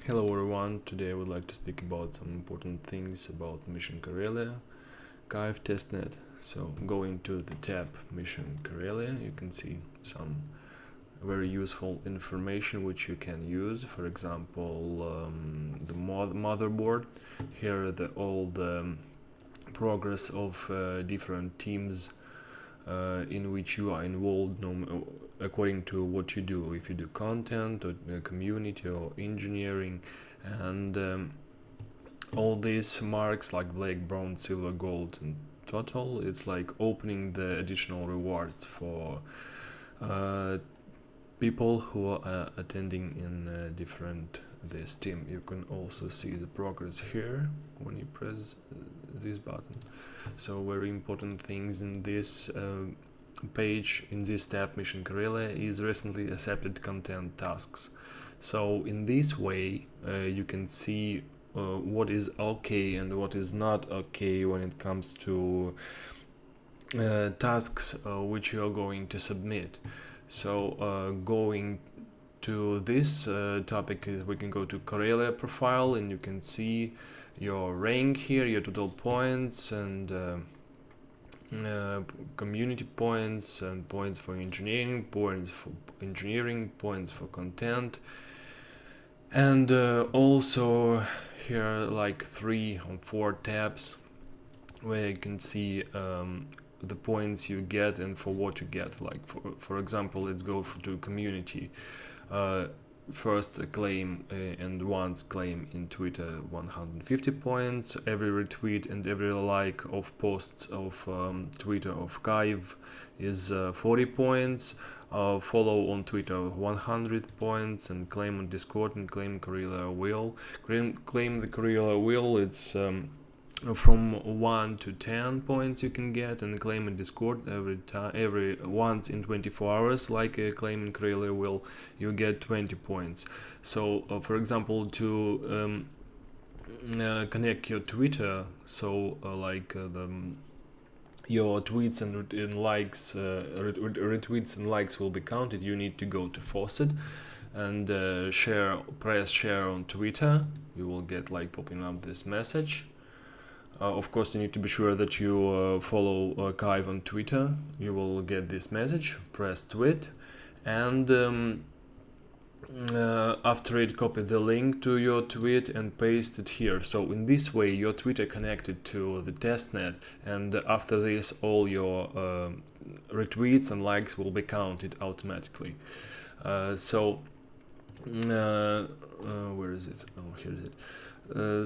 Hello everyone, today I would like to speak about some important things about Mission Karelia, Kyve testnet. So going to the tab Mission Karelia, you can see some very useful information which you can use. For example, the motherboard. Here are all the progress of different teams in which you are involved, according to what you do. If you do content or community or engineering, and all these marks like black, bronze, silver, gold, and total, it's like opening the additional rewards for people who are attending in different this team. You can also see the progress here when you press this button. So very important things in this page, in this tab Mission Karelia, is recently accepted content tasks. So in this way you can see what is okay and what is not okay when it comes to tasks which you are going to submit. So going to this topic, we can go to Karelia profile and you can see your rank here, your total points, and community points, and points for engineering, points for content, and also here like 3 or 4 tabs where you can see the points you get and for what you get. Like for example, let's go to community. First claim and once claim in Twitter, 150 points. Every retweet and every like of posts of Twitter of Kyve is 40 points. Follow on Twitter, 100 points, and claim on Discord and claim Karelia Wheel. Claim the Karelia Wheel, it's from 1 to 10 points you can get, and claim in Discord every once in 24 hours, like a claim in Karelia will, you get 20 points. So for example, to connect your Twitter, so your tweets and likes, retweets and likes will be counted, you need to go to Faucet and press share on Twitter. You will get like popping up this message. Of course, you need to be sure that you follow Kyve on Twitter. You will get this message, press tweet, and after it, copy the link to your tweet and paste it here. So in this way, your Twitter connected to the testnet, and after this, all your retweets and likes will be counted automatically. Where is it? Oh, here is it.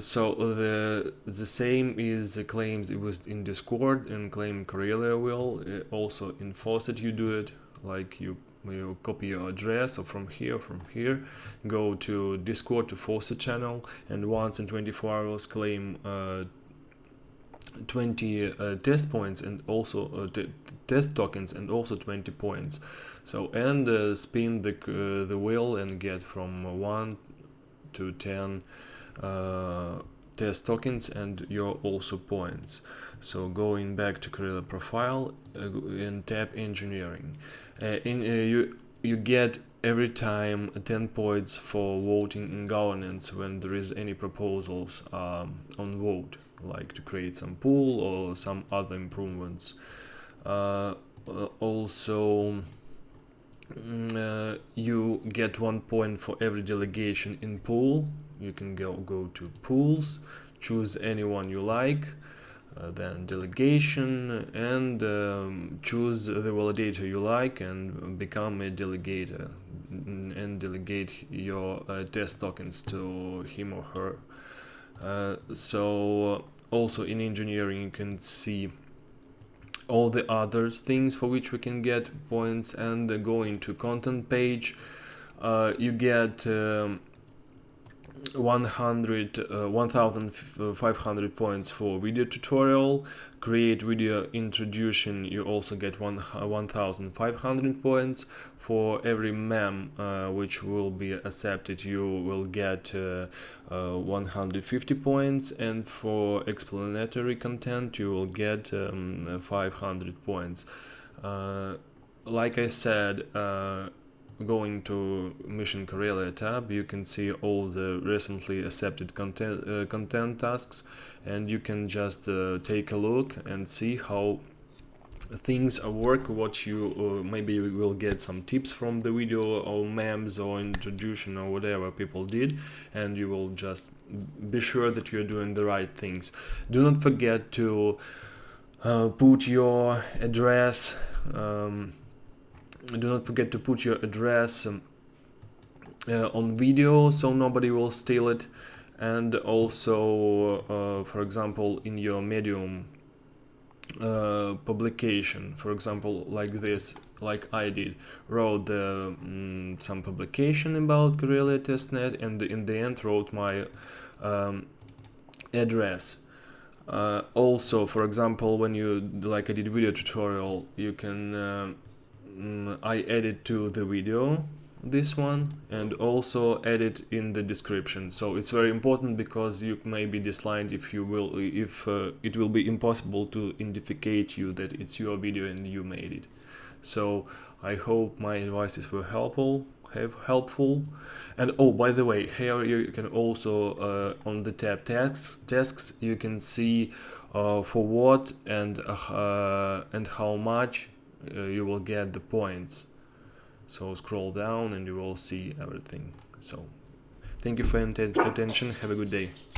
So the same is the claims it was in Discord and claim Karelia will. Also in Faucet you do it, like you copy your address or from here, go to Discord to Faucet channel, and once in 24 hours claim 20 test points and also test tokens and also 20 points. So and spin the wheel and get from 1 to 10 test tokens and your also points. So going back to Karelia profile and tab engineering, you get every time 10 points for voting in governance when there is any proposals on vote, like to create some pool or some other improvements. Also you get 1 point for every delegation in pool. You can go to pools, choose anyone you like, then delegation, and choose the validator you like and become a delegator and delegate your test tokens to him or her. So also in engineering you can see all the other things for which we can get points, and go into content page. You get 1500 points for video tutorial. Create video introduction, you also get 1500 points. For every mem which will be accepted, you will get 150 points, and for explanatory content you will get 500 points. Like I said, going to Mission Karelia tab, you can see all the recently accepted content tasks, and you can just take a look and see how things work, what you maybe you will get some tips from the video or memes or introduction or whatever people did, and you will just be sure that you're doing the right things. Do not forget to put your address do not forget to put your address on video so nobody will steal it, and also for example in your Medium publication, for example like this, like I did, wrote some publication about Karelia testnet, and in the end wrote my address. Also, for example, when you, like I did video tutorial, you can I edit to the video this one, and also edit in the description. So it's very important, because you may be disliked if it will be impossible to identify you that it's your video and you made it. So I hope my advices were helpful. And oh, by the way, here you can also on the tab tasks you can see for what and how much you will get the points. So scroll down and you will see everything. So thank you for your attention. Have a good day.